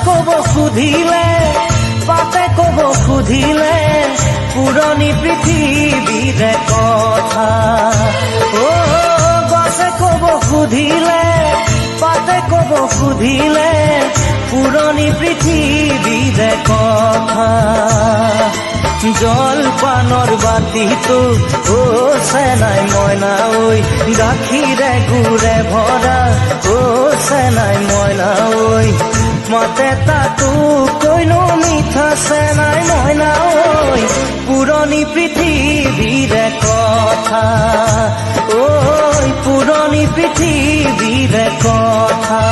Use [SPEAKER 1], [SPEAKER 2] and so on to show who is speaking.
[SPEAKER 1] কব সুধিলে পাতে কব সুধিলে পুৰণি পৃথিৱীৰে কথা ও গছে কব সুধিলে পাতে কব সুধিলে পুৰণি পৃথিৱীৰে কথা জলপানৰ বাতিটো ও চেনাই মইনা ঐ গাখীৰে গুৰে ভৰা ও চেনাই মইনা ঐ মাতে তাতো কৈনো মিঠা চেনাই মইনা ঐ পুৰণি পৃথিৱীৰে কথা ঐ পুৰণি পৃথিৱীৰে কথা